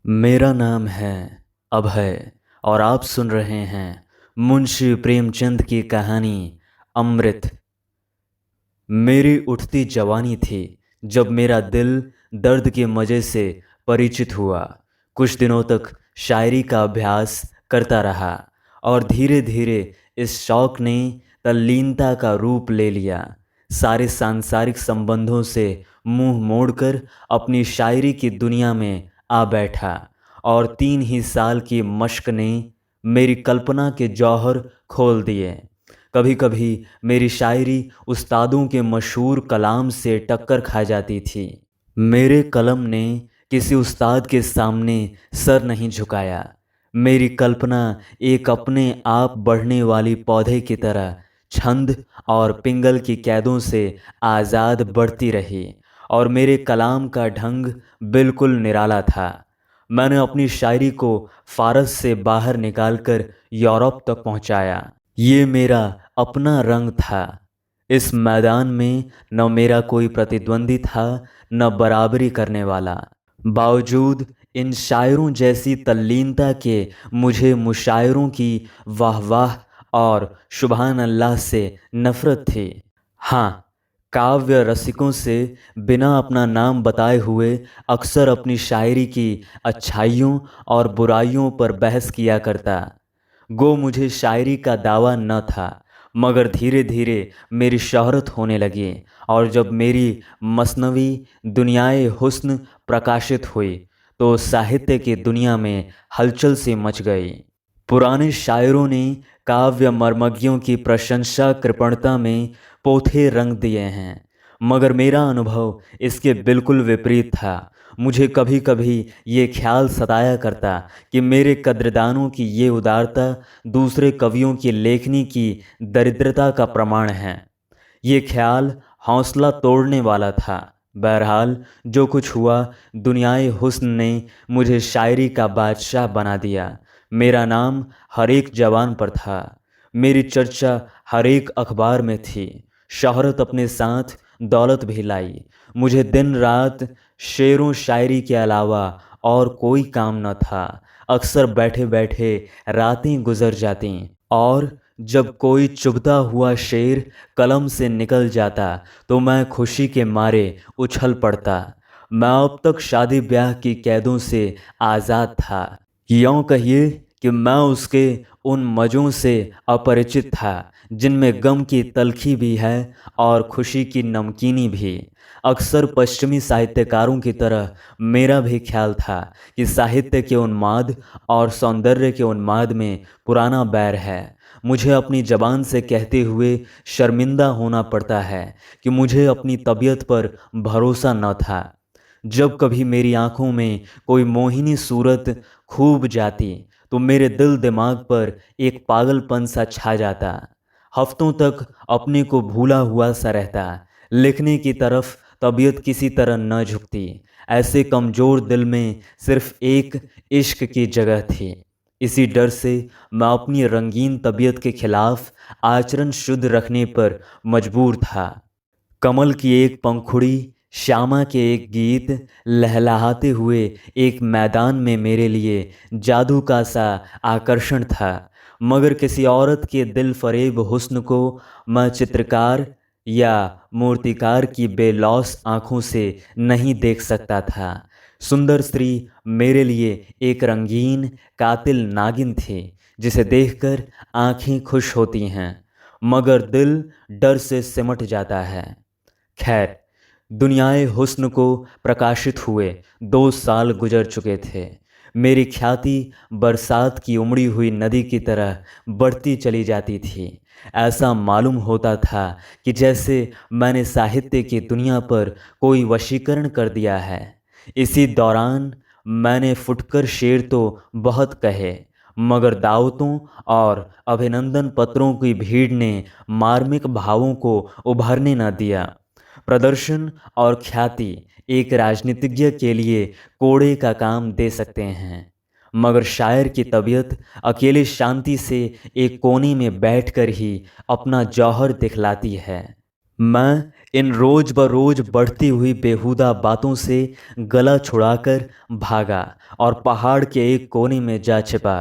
मेरा नाम है अभय और आप सुन रहे हैं मुंशी प्रेमचंद की कहानी अमृत। मेरी उठती जवानी थी जब मेरा दिल दर्द के मज़े से परिचित हुआ। कुछ दिनों तक शायरी का अभ्यास करता रहा और धीरे धीरे इस शौक़ ने तल्लीनता का रूप ले लिया। सारे सांसारिक संबंधों से मुंह मोड़कर अपनी शायरी की दुनिया में आ बैठा और 3 ही साल की मश्क ने मेरी कल्पना के जौहर खोल दिए। कभी कभी मेरी शायरी उस्तादों के मशहूर कलाम से टक्कर खा जाती थी। मेरे कलम ने किसी उस्ताद के सामने सर नहीं झुकाया। मेरी कल्पना एक अपने आप बढ़ने वाली पौधे की तरह छंद और पिंगल की कैदों से आज़ाद बढ़ती रही और मेरे कलाम का ढंग बिल्कुल निराला था। मैंने अपनी शायरी को फ़ारस से बाहर निकालकर यूरोप तक पहुंचाया। ये मेरा अपना रंग था। इस मैदान में न मेरा कोई प्रतिद्वंदी था न बराबरी करने वाला। बावजूद इन शायरों जैसी तल्लीनता के मुझे मुशायरों की वाह वाह और सुभान अल्लाह से नफ़रत थी। हाँ, काव्य रसिकों से बिना अपना नाम बताए हुए अक्सर अपनी शायरी की अच्छाइयों और बुराइयों पर बहस किया करता। गो मुझे शायरी का दावा न था, मगर धीरे धीरे मेरी शोहरत होने लगी और जब मेरी मसनवी दुनियाए हुस्न प्रकाशित हुई तो साहित्य की दुनिया में हलचल सी मच गई। पुराने शायरों ने काव्य मर्मज्ञों की प्रशंसा कृपणता में पोथे रंग दिए हैं, मगर मेरा अनुभव इसके बिल्कुल विपरीत था। मुझे कभी कभी ये ख्याल सताया करता कि मेरे कद्रदानों की ये उदारता दूसरे कवियों की लेखनी की दरिद्रता का प्रमाण है। ये ख्याल हौसला तोड़ने वाला था। बहरहाल जो कुछ हुआ, दुनियाए हुस्न ने मुझे शायरी का बादशाह बना दिया। मेरा नाम हर एक जवान पर था, मेरी चर्चा हर एक अखबार में थी। शोहरत अपने साथ दौलत भी लाई। मुझे दिन रात शेरों शायरी के अलावा और कोई काम न था। अक्सर बैठे बैठे रातें गुजर जाती और जब कोई चुभता हुआ शेर कलम से निकल जाता तो मैं खुशी के मारे उछल पड़ता। मैं अब तक शादी ब्याह की कैदों से आज़ाद था। यूँ कहिए कि मैं उसके उन मज़ों से अपरिचित था जिनमें गम की तलखी भी है और खुशी की नमकीनी भी। अक्सर पश्चिमी साहित्यकारों की तरह मेरा भी ख्याल था कि साहित्य के उन्माद और सौंदर्य के उन्माद में पुराना बैर है। मुझे अपनी ज़बान से कहते हुए शर्मिंदा होना पड़ता है कि मुझे अपनी तबीयत पर भरोसा न था। जब कभी मेरी आंखों में कोई मोहिनी सूरत खूब जाती तो मेरे दिल दिमाग पर एक पागलपन सा छा जाता। हफ्तों तक अपने को भूला हुआ सा रहता। लिखने की तरफ तबीयत किसी तरह न झुकती। ऐसे कमज़ोर दिल में सिर्फ एक इश्क की जगह थी। इसी डर से मैं अपनी रंगीन तबीयत के खिलाफ आचरण शुद्ध रखने पर मजबूर था। कमल की एक पंखुड़ी, श्यामा के एक गीत, लहलहाते हुए एक मैदान में मेरे लिए जादू का सा आकर्षण था। मगर किसी औरत के दिल फरेब हुस्न को मैं चित्रकार या मूर्तिकार की बेलौस आँखों से नहीं देख सकता था। सुंदर स्त्री मेरे लिए एक रंगीन कातिल नागिन थी जिसे देखकर आँखें खुश होती हैं मगर दिल डर से सिमट जाता है। खैर, दुनियाए हुस्न को प्रकाशित हुए 2 साल गुजर चुके थे। मेरी ख्याति बरसात की उमड़ी हुई नदी की तरह बढ़ती चली जाती थी। ऐसा मालूम होता था कि जैसे मैंने साहित्य की दुनिया पर कोई वशीकरण कर दिया है। इसी दौरान मैंने फुटकर शेर तो बहुत कहे, मगर दावतों और अभिनंदन पत्रों की भीड़ ने मार्मिक भावों को उभरने न दिया। प्रदर्शन और ख्याति एक राजनीतिज्ञ के लिए कोड़े का काम दे सकते हैं, मगर शायर की तबीयत अकेले शांति से एक कोने में बैठकर ही अपना जौहर दिखलाती है। मैं इन रोज ब रोज बढ़ती हुई बेहुदा बातों से गला छुड़ाकर भागा और पहाड़ के एक कोने में जा छिपा।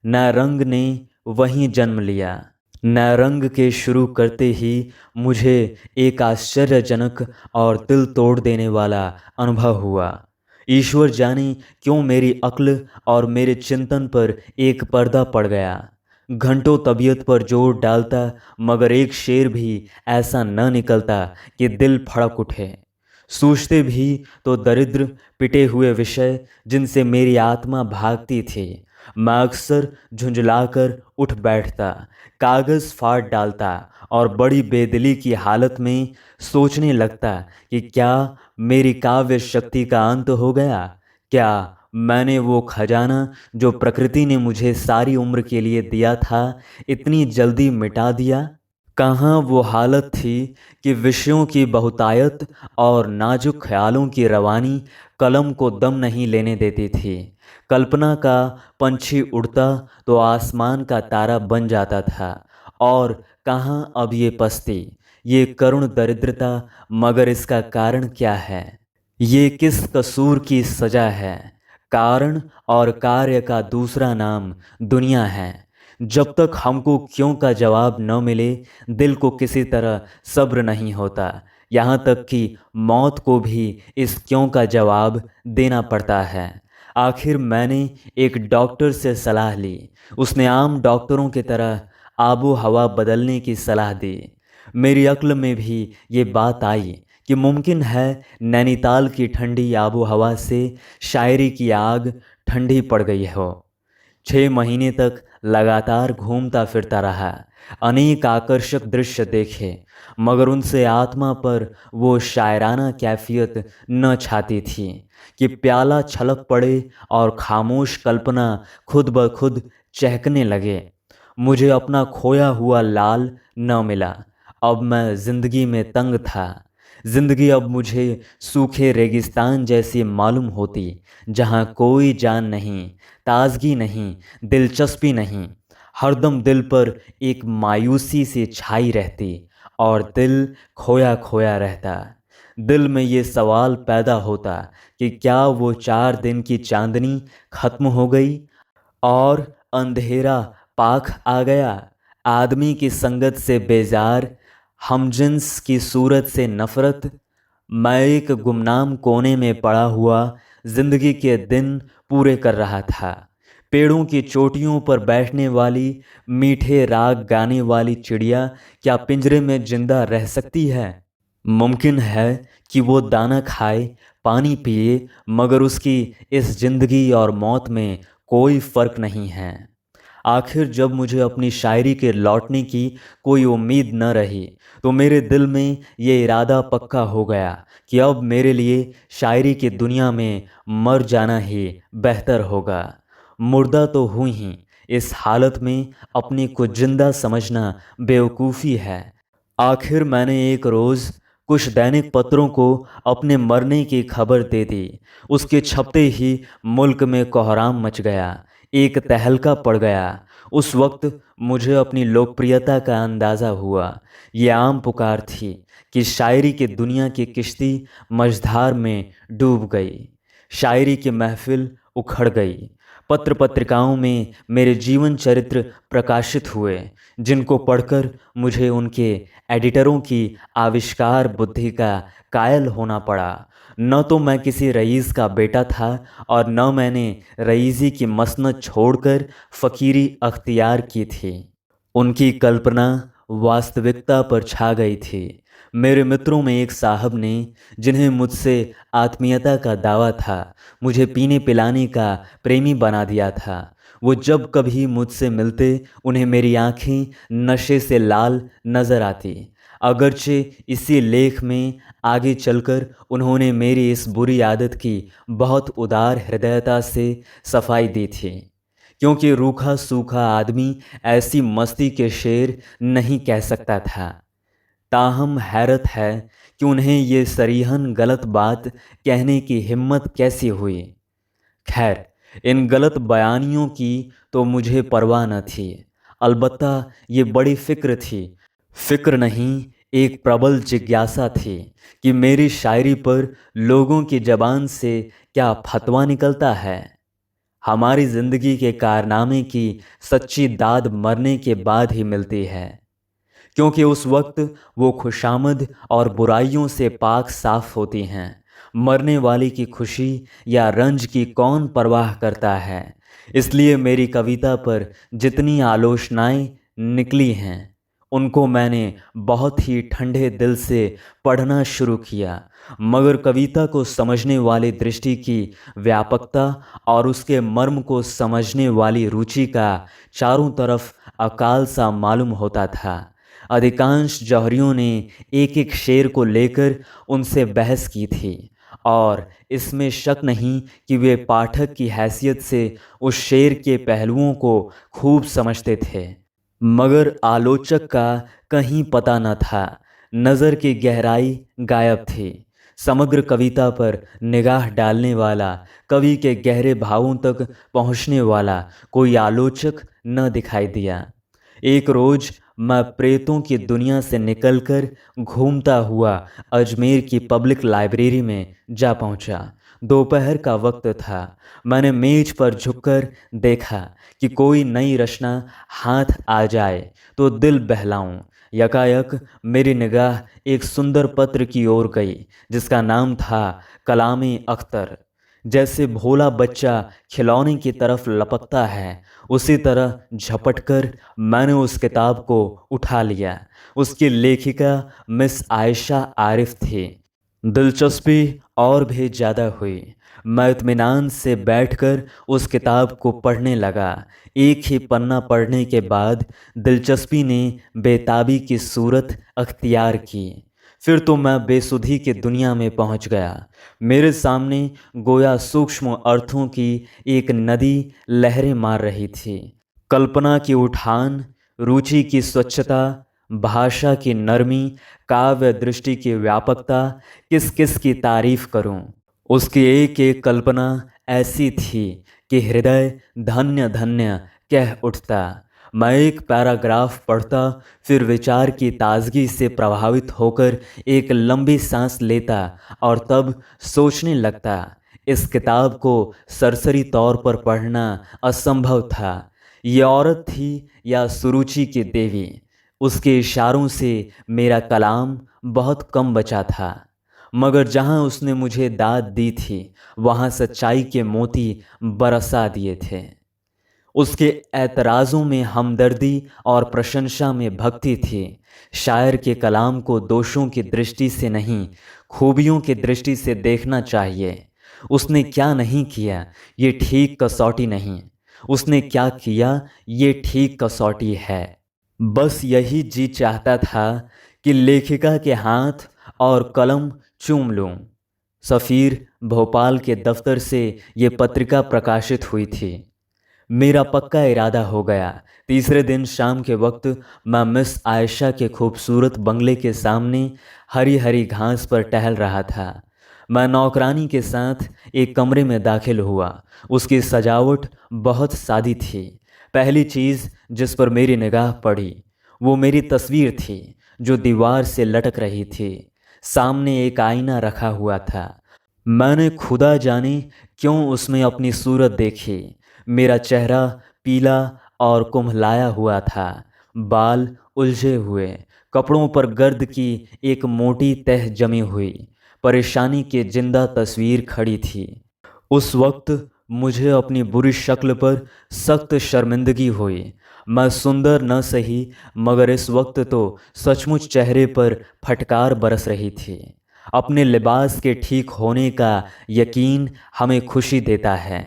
नारंग ने वहीं जन्म लिया। नारंग के शुरू करते ही मुझे एक आश्चर्यजनक और दिल तोड़ देने वाला अनुभव हुआ। ईश्वर जाने क्यों मेरी अक्ल और मेरे चिंतन पर एक पर्दा पड़ गया। घंटों तबीयत पर जोर डालता, मगर एक शेर भी ऐसा न निकलता कि दिल फड़क उठे। सूझते भी तो दरिद्र पिटे हुए विषय जिनसे मेरी आत्मा भागती थी। मैं अक्सर झुंझलाकर उठ बैठता, कागज फाड़ डालता और बड़ी बेदिली की हालत में सोचने लगता कि क्या मेरी काव्य शक्ति का अंत हो गया। क्या मैंने वो खजाना जो प्रकृति ने मुझे सारी उम्र के लिए दिया था इतनी जल्दी मिटा दिया। कहाँ वो हालत थी कि विषयों की बहुतायत और नाजुक ख्यालों की रवानी कलम को दम नहीं लेने देती थी। कल्पना का पंछी उड़ता तो आसमान का तारा बन जाता था। और कहाँ अब ये पस्ती, ये करुण दरिद्रता। मगर इसका कारण क्या है? ये किस कसूर की सजा है? कारण और कार्य का दूसरा नाम दुनिया है। जब तक हमको क्यों का जवाब न मिले, दिल को किसी तरह सब्र नहीं होता। यहाँ तक कि मौत को भी इस क्यों का जवाब देना पड़ता है। आखिर मैंने एक डॉक्टर से सलाह ली। उसने आम डॉक्टरों की तरह आबो हवा बदलने की सलाह दी। मेरी अक्ल में भी ये बात आई कि मुमकिन है नैनीताल की ठंडी आबो हवा से शायरी की आग ठंडी पड़ गई हो। 6 महीने तक लगातार घूमता फिरता रहा, अनेक आकर्षक दृश्य देखे, मगर उनसे आत्मा पर वो शायराना कैफियत न छाती थी कि प्याला छलक पड़े और खामोश कल्पना खुद ब खुद चहकने लगे। मुझे अपना खोया हुआ लाल न मिला। अब मैं जिंदगी में तंग था। जिंदगी अब मुझे सूखे रेगिस्तान जैसी मालूम होती, जहाँ कोई जान नहीं, ताजगी नहीं, दिलचस्पी नहीं। हरदम दिल पर एक मायूसी सी छाई रहती और दिल खोया खोया रहता। दिल में ये सवाल पैदा होता कि क्या वो 4 दिन की चांदनी खत्म हो गई और अंधेरा पाख आ गया। आदमी की संगत से बेजार, हमजिन्स की सूरत से नफरत। मैं एक गुमनाम कोने में पड़ा हुआ जिंदगी के दिन पूरे कर रहा था। पेड़ों की चोटियों पर बैठने वाली, मीठे राग गाने वाली चिड़िया क्या पिंजरे में जिंदा रह सकती है? मुमकिन है कि वो दाना खाए, पानी पिए, मगर उसकी इस जिंदगी और मौत में कोई फर्क नहीं है। आखिर जब मुझे अपनी शायरी के लौटने की कोई उम्मीद न रही, तो मेरे दिल में ये इरादा पक्का हो गया कि अब मेरे लिए शायरी की दुनिया में मर जाना ही बेहतर होगा। मुर्दा तो हूँ ही, इस हालत में अपने को जिंदा समझना बेवकूफ़ी है। आखिर मैंने एक रोज़ कुछ दैनिक पत्रों को अपने मरने की खबर दे दी। उसके छपते ही मुल्क में कोहराम मच गया, एक तहलका पड़ गया। उस वक्त मुझे अपनी लोकप्रियता का अंदाज़ा हुआ। ये आम पुकार थी कि शायरी की दुनिया की किश्ती मझधार में डूब गई। शायरी की महफिल उखड़ गई। पत्र पत्रिकाओं में मेरे जीवन चरित्र प्रकाशित हुए, जिनको पढ़कर मुझे उनके एडिटरों की आविष्कार बुद्धि का कायल होना पड़ा। न तो मैं किसी रईस का बेटा था और न मैंने रईसी की मसनद छोड़कर फ़कीरी अख्तियार की थी। उनकी कल्पना वास्तविकता पर छा गई थी। मेरे मित्रों में एक साहब ने, जिन्हें मुझसे आत्मीयता का दावा था, मुझे पीने पिलाने का प्रेमी बना दिया था। वो जब कभी मुझसे मिलते, उन्हें मेरी आंखें नशे से लाल नजर आती। अगरचे इसी लेख में आगे चलकर उन्होंने मेरी इस बुरी आदत की बहुत उदार हृदयता से सफाई दी थी, क्योंकि रूखा सूखा आदमी ऐसी मस्ती के शेर नहीं कह सकता था। ताहम हैरत है कि उन्हें ये सरीहन गलत बात कहने की हिम्मत कैसी हुई। खैर, इन गलत बयानियों की तो मुझे परवाह न थी। अलबत्ता ये बड़ी फिक्र थी। फिक्र नहीं, एक प्रबल जिज्ञासा थी कि मेरी शायरी पर लोगों की जबान से क्या फतवा निकलता है। हमारी जिंदगी के कारनामे की सच्ची दाद मरने के बाद ही मिलती है, क्योंकि उस वक्त वो खुशामद और बुराइयों से पाक साफ होती हैं। मरने वाली की खुशी या रंज की कौन परवाह करता है। इसलिए मेरी कविता पर जितनी आलोचनाएं निकली हैं, उनको मैंने बहुत ही ठंडे दिल से पढ़ना शुरू किया। मगर कविता को समझने वाली दृष्टि की व्यापकता और उसके मर्म को समझने वाली रुचि का चारों तरफ अकाल सा मालूम होता था। अधिकांश जौहरियों ने एक एक शेर को लेकर उनसे बहस की थी, और इसमें शक नहीं कि वे पाठक की हैसियत से उस शेर के पहलुओं को खूब समझते थे। मगर आलोचक का कहीं पता न था। नज़र की गहराई गायब थी। समग्र कविता पर निगाह डालने वाला, कवि के गहरे भावों तक पहुंचने वाला कोई आलोचक न दिखाई दिया। एक रोज मैं प्रेतों की दुनिया से निकलकर घूमता हुआ अजमेर की पब्लिक लाइब्रेरी में जा पहुंचा। दोपहर का वक्त था। मैंने मेज पर झुककर देखा कि कोई नई रचना हाथ आ जाए तो दिल बहलाऊं। यकायक मेरी निगाह एक सुंदर पत्र की ओर गई, जिसका नाम था कलामे अख्तर। जैसे भोला बच्चा खिलौने की तरफ लपकता है, उसी तरह झपटकर मैंने उस किताब को उठा लिया। उसकी लेखिका मिस आयशा आरिफ थी। दिलचस्पी और भी ज़्यादा हुई। मैं इत्मीनान से बैठकर उस किताब को पढ़ने लगा। एक ही पन्ना पढ़ने के बाद दिलचस्पी ने बेताबी की सूरत अख्तियार की। फिर तो मैं बेसुधी की दुनिया में पहुंच गया। मेरे सामने गोया सूक्ष्म अर्थों की एक नदी लहरें मार रही थी। कल्पना की उठान, रुचि की स्वच्छता, भाषा की नरमी, काव्य दृष्टि की व्यापकता, किस किस की तारीफ करूं। उसकी एक एक कल्पना ऐसी थी कि हृदय धन्य धन्य कह उठता। मैं एक पैराग्राफ पढ़ता, फिर विचार की ताजगी से प्रभावित होकर एक लंबी सांस लेता और तब सोचने लगता। इस किताब को सरसरी तौर पर पढ़ना असंभव था। ये औरत थी या सुरुचि की देवी। उसके इशारों से मेरा कलाम बहुत कम बचा था, मगर जहाँ उसने मुझे दाद दी थी, वहाँ सच्चाई के मोती बरसा दिए थे। उसके ऐतराज़ों में हमदर्दी और प्रशंसा में भक्ति थी। शायर के कलाम को दोषों की दृष्टि से नहीं, खूबियों की दृष्टि से देखना चाहिए। उसने क्या नहीं किया, ये ठीक कसौटी नहीं। उसने क्या किया, ये ठीक कसौटी है। बस यही जी चाहता था कि लेखिका के हाथ और कलम चूम लूं। सफ़ीर भोपाल के दफ्तर से ये पत्रिका प्रकाशित हुई थी। मेरा पक्का इरादा हो गया। तीसरे दिन शाम के वक्त मैं मिस आयशा के खूबसूरत बंगले के सामने हरी हरी घास पर टहल रहा था। मैं नौकरानी के साथ एक कमरे में दाखिल हुआ। उसकी सजावट बहुत सादी थी। पहली चीज़ जिस पर मेरी निगाह पड़ी वो मेरी तस्वीर थी, जो दीवार से लटक रही थी। सामने एक आईना रखा हुआ था। मैंने खुदा जाने क्यों उसमें अपनी सूरत देखी। मेरा चेहरा पीला और कुम्हलाया हुआ था, बाल उलझे हुए, कपड़ों पर गर्द की एक मोटी तह जमी हुई, परेशानी की जिंदा तस्वीर खड़ी थी। उस वक्त मुझे अपनी बुरी शक्ल पर सख्त शर्मिंदगी हुई। मैं सुंदर न सही, मगर इस वक्त तो सचमुच चेहरे पर फटकार बरस रही थी। अपने लिबास के ठीक होने का यकीन हमें खुशी देता है।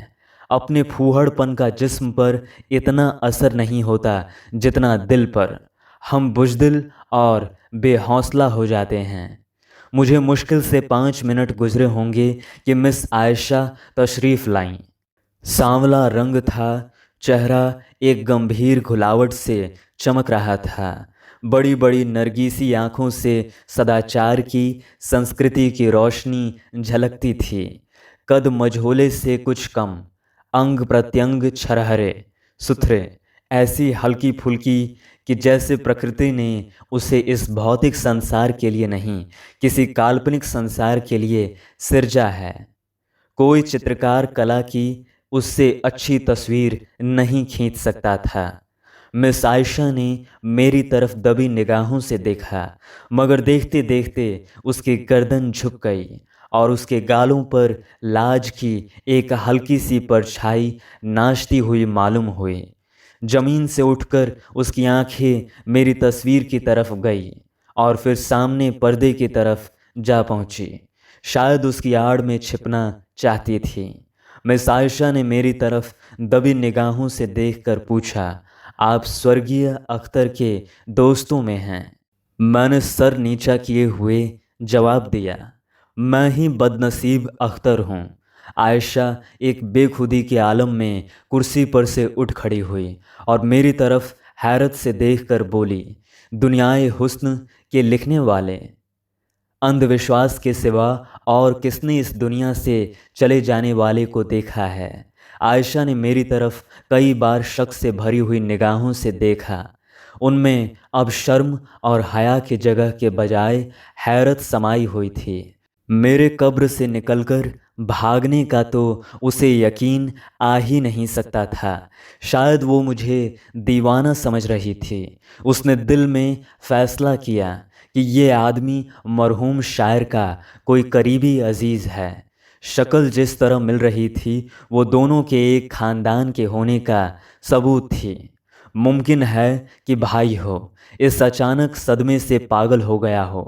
अपने फूहड़पन का जिस्म पर इतना असर नहीं होता जितना दिल पर। हम बुज़दिल और बेहौसला हो जाते हैं। मुझे मुश्किल से 5 मिनट गुजरे होंगे कि मिस आयशा तशरीफ़ लाईं। सांवला रंग था, चेहरा एक गंभीर घुलावट से चमक रहा था। बड़ी बड़ी नरगीसी आँखों से सदाचार की, संस्कृति की रोशनी झलकती थी। कद मझोले से कुछ कम, अंग प्रत्यंग छरहरे सुथरे, ऐसी हल्की फुल्की कि जैसे प्रकृति ने उसे इस भौतिक संसार के लिए नहीं, किसी काल्पनिक संसार के लिए सिरजा है। कोई चित्रकार कला की उससे अच्छी तस्वीर नहीं खींच सकता था। मिस आयशा ने मेरी तरफ दबी निगाहों से देखा, मगर देखते देखते उसकी गर्दन झुक गई और उसके गालों पर लाज की एक हल्की सी परछाई नाचती हुई मालूम हुई। जमीन से उठकर उसकी आंखें मेरी तस्वीर की तरफ गई और फिर सामने पर्दे की तरफ जा पहुंची। शायद उसकी आड़ में छिपना चाहती थी। मिस आयशा ने मेरी तरफ दबी निगाहों से देखकर पूछा, आप स्वर्गीय अख्तर के दोस्तों में हैं? मैंने सर नीचा किए हुए जवाब दिया, मैं ही बदनसीब अख्तर हूँ। आयशा एक बेखुदी के आलम में कुर्सी पर से उठ खड़ी हुई और मेरी तरफ हैरत से देखकर बोली, दुनियाए हुस्न के लिखने वाले, अंधविश्वास के सिवा और किसने इस दुनिया से चले जाने वाले को देखा है? आयशा ने मेरी तरफ कई बार शक से भरी हुई निगाहों से देखा। उनमें अब शर्म और हया की जगह के बजाय हैरत समाई हुई थी। मेरे कब्र से निकलकर भागने का तो उसे यकीन आ ही नहीं सकता था। शायद वो मुझे दीवाना समझ रही थी। उसने दिल में फैसला किया कि ये आदमी मरहूम शायर का कोई करीबी अजीज़ है। शक्ल जिस तरह मिल रही थी वो दोनों के एक खानदान के होने का सबूत थी। मुमकिन है कि भाई हो, इस अचानक सदमे से पागल हो गया हो।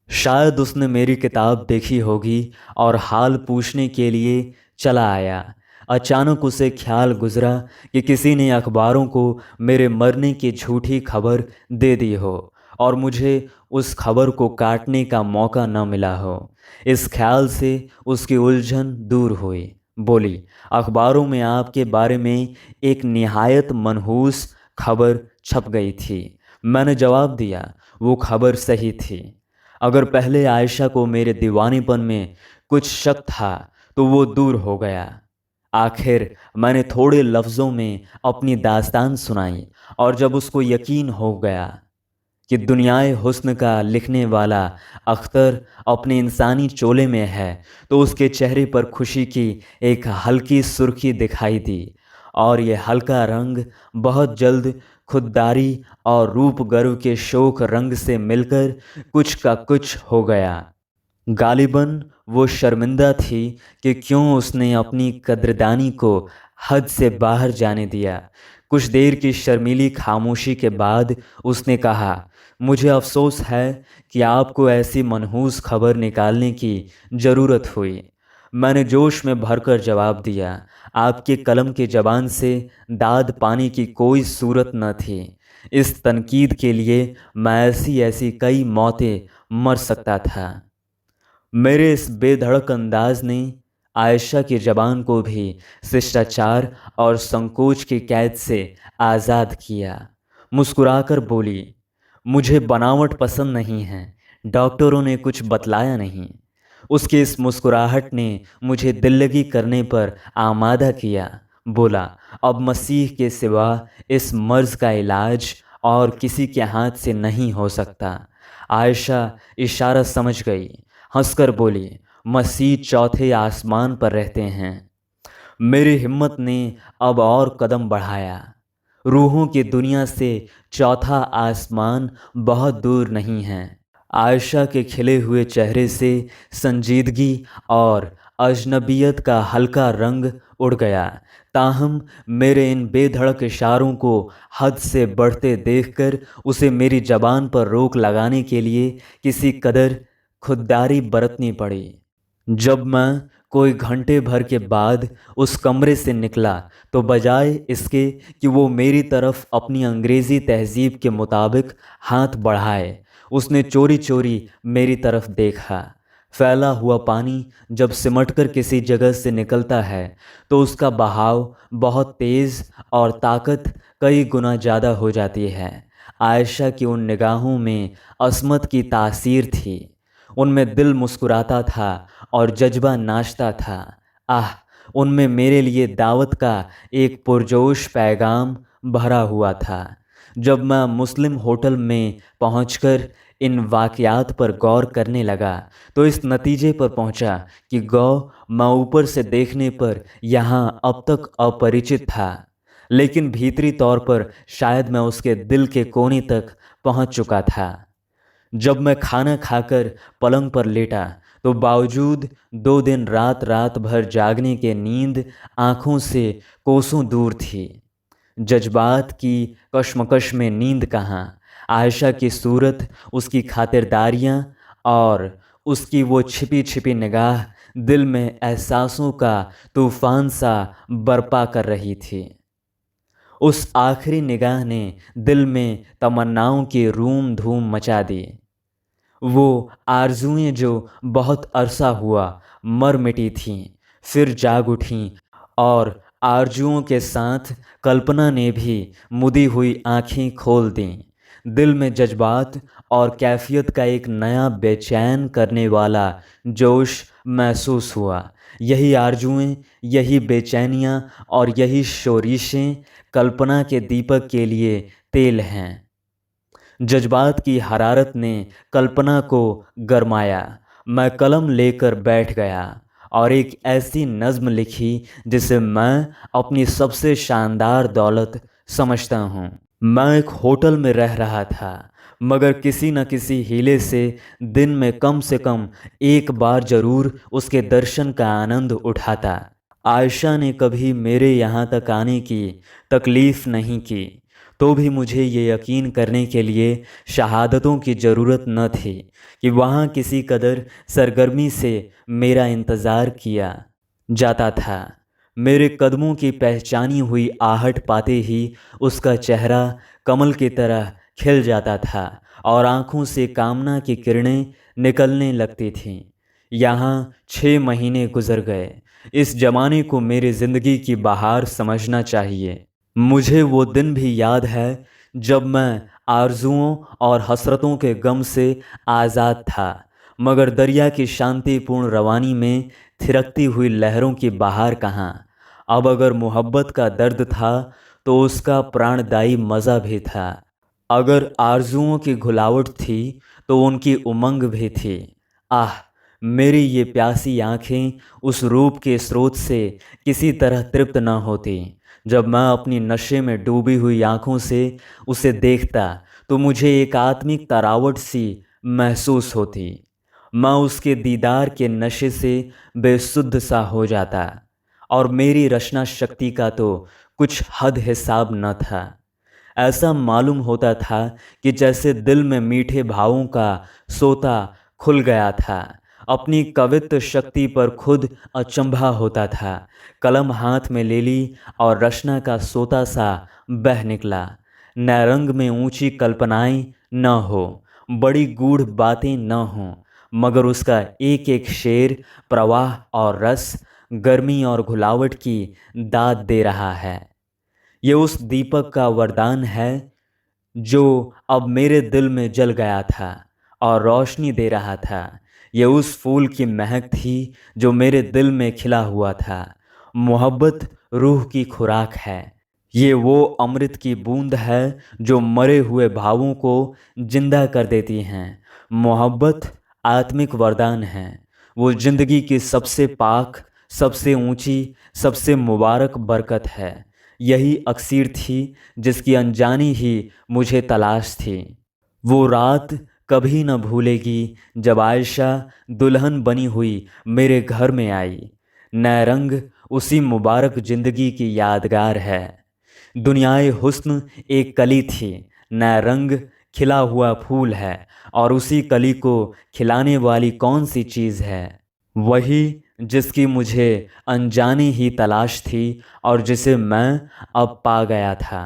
शायद उसने मेरी किताब देखी होगी और हाल पूछने के लिए चला आया। अचानक उसे ख्याल गुजरा कि किसी ने अखबारों को मेरे मरने की झूठी खबर दे दी हो और मुझे उस खबर को काटने का मौका न मिला हो। इस ख्याल से उसकी उलझन दूर हुई। बोली, अखबारों में आपके बारे में एक निहायत मनहूस खबर छप गई थी। मैंने जवाब दिया, वो खबर सही थी। अगर पहले आयशा को मेरे दीवानेपन में कुछ शक था तो वो दूर हो गया। आखिर मैंने थोड़े लफ्ज़ों में अपनी दास्तान सुनाई और जब उसको यकीन हो गया कि दुनियाए हुस्न का लिखने वाला अख्तर अपने इंसानी चोले में है तो उसके चेहरे पर खुशी की एक हल्की सुर्खी दिखाई दी और ये हल्का रंग बहुत जल्द खुददारी और रूप गर्व के शोक रंग से मिलकर कुछ का कुछ हो गया। गालिबन वो शर्मिंदा थी कि क्यों उसने अपनी कद्रदानी को हद से बाहर जाने दिया। कुछ देर की शर्मीली खामोशी के बाद उसने कहा, मुझे अफसोस है कि आपको ऐसी मनहूस खबर निकालने की ज़रूरत हुई। मैंने जोश में भरकर जवाब दिया, आपके कलम के ज़बान से दाद पाने की कोई सूरत न थी। इस तनकीद के लिए मैं ऐसी ऐसी कई मौतें मर सकता था। मेरे इस बेधड़क अंदाज ने आयशा की ज़बान को भी शिष्टाचार और संकोच की कैद से आज़ाद किया। मुस्कुराकर बोली, मुझे बनावट पसंद नहीं है, डॉक्टरों ने कुछ बतलाया नहीं। उसकी इस मुस्कुराहट ने मुझे दिल्लगी करने पर आमादा किया। बोला, अब मसीह के सिवा इस मर्ज़ का इलाज और किसी के हाथ से नहीं हो सकता। आयशा इशारा समझ गई, हंसकर बोली, मसीह चौथे आसमान पर रहते हैं। मेरी हिम्मत ने अब और कदम बढ़ाया। रूहों की दुनिया से चौथा आसमान बहुत दूर नहीं है। आयशा के खिले हुए चेहरे से संजीदगी और अजनबियत का हल्का रंग उड़ गया। ताहम मेरे इन बेधड़क इशारों को हद से बढ़ते देखकर उसे मेरी ज़बान पर रोक लगाने के लिए किसी कदर खुददारी बरतनी पड़ी। जब मैं कोई घंटे भर के बाद उस कमरे से निकला तो बजाय इसके कि वो मेरी तरफ अपनी अंग्रेज़ी तहजीब के मुताबिक हाथ बढ़ाए, उसने चोरी चोरी मेरी तरफ देखा। फैला हुआ पानी जब सिमटकर किसी जगह से निकलता है तो उसका बहाव बहुत तेज़ और ताकत कई गुना ज़्यादा हो जाती है। आयशा की उन निगाहों में असमत की तासीर थी। उनमें दिल मुस्कुराता था और जज्बा नाचता था। आह, उनमें मेरे लिए दावत का एक पुरजोश पैगाम भरा हुआ था। जब मैं मुस्लिम होटल में पहुंचकर इन वाक़यात पर गौर करने लगा तो इस नतीजे पर पहुंचा कि गौ मैं ऊपर से देखने पर यहाँ अब तक अपरिचित था, लेकिन भीतरी तौर पर शायद मैं उसके दिल के कोने तक पहुंच चुका था। जब मैं खाना खाकर पलंग पर लेटा तो बावजूद 2 दिन रात रात भर जागने के नींद आंखों से कोसों दूर थी। जज्बात की कशमकश में नींद कहाँ, आयशा की सूरत, उसकी खातिरदारियाँ और उसकी वो छिपी छिपी निगाह दिल में एहसासों का तूफान सा बरपा कर रही थी। उस आखिरी निगाह ने दिल में तमन्नाओं की रूम धूम मचा दी। वो आरज़ुएं जो बहुत अरसा हुआ मर मिटी थीं, फिर जाग उठीं और आरज़ुओं के साथ कल्पना ने भी मुदी हुई आँखें खोल दीं। दिल में जज्बात और कैफियत का एक नया बेचैन करने वाला जोश महसूस हुआ। यही आरज़ुएं, यही बेचैनियाँ और यही शोरीशें कल्पना के दीपक के लिए तेल हैं। जज्बात की हरारत ने कल्पना को गरमाया। मैं कलम लेकर बैठ गया और एक ऐसी नज़्म लिखी जिसे मैं अपनी सबसे शानदार दौलत समझता हूँ। मैं एक होटल में रह रहा था, मगर किसी न किसी हीले से दिन में कम से कम एक बार ज़रूर उसके दर्शन का आनंद उठाता। आयशा ने कभी मेरे यहाँ तक आने की तकलीफ़ नहीं की, तो भी मुझे ये यकीन करने के लिए शहादतों की ज़रूरत न थी कि वहाँ किसी कदर सरगर्मी से मेरा इंतज़ार किया जाता था। मेरे कदमों की पहचानी हुई आहट पाते ही उसका चेहरा कमल की तरह खिल जाता था और आँखों से कामना की किरणें निकलने लगती थीं। यहाँ 6 महीने गुजर गए। इस ज़माने को मेरी ज़िंदगी की बहार समझना चाहिए। मुझे वो दिन भी याद है जब मैं आरज़ुओं और हसरतों के गम से आज़ाद था, मगर दरिया की शांतिपूर्ण रवानी में थिरकती हुई लहरों की बहार कहाँ। अब अगर मोहब्बत का दर्द था तो उसका प्राणदायी मज़ा भी था। अगर आरज़ुओं की घुलावट थी तो उनकी उमंग भी थी। आह, मेरी ये प्यासी आँखें उस रूप के स्रोत से किसी तरह तृप्त न होती। जब मैं अपनी नशे में डूबी हुई आँखों से उसे देखता तो मुझे एक आत्मिक तरावट सी महसूस होती। मैं उसके दीदार के नशे से बेसुध सा हो जाता और मेरी रचना शक्ति का तो कुछ हद हिसाब न था। ऐसा मालूम होता था कि जैसे दिल में मीठे भावों का सोता खुल गया था। अपनी कवित्व शक्ति पर खुद अचंभा होता था। कलम हाथ में ले ली और रचना का सोता सा बह निकला। नैरंग में ऊंची कल्पनाएं न हो, बड़ी गूढ़ बातें न हों, मगर उसका एक एक शेर प्रवाह और रस, गर्मी और घुलावट की दाद दे रहा है। ये उस दीपक का वरदान है जो अब मेरे दिल में जल गया था और रोशनी दे रहा था। ये उस फूल की महक थी जो मेरे दिल में खिला हुआ था। मोहब्बत रूह की खुराक है। ये वो अमृत की बूंद है जो मरे हुए भावों को जिंदा कर देती हैं। मोहब्बत आत्मिक वरदान है। वो जिंदगी की सबसे पाक, सबसे ऊंची, सबसे मुबारक बरकत है। यही अक्सीर थी जिसकी अनजानी ही मुझे तलाश थी। वो रात कभी न भूलेगी जब आयशा दुल्हन बनी हुई मेरे घर में आई। नैरंग उसी मुबारक जिंदगी की यादगार है। दुनियाए हुस्न एक कली थी, नैरंग खिला हुआ फूल है, और उसी कली को खिलाने वाली कौन सी चीज़ है? वही जिसकी मुझे अनजानी ही तलाश थी और जिसे मैं अब पा गया था।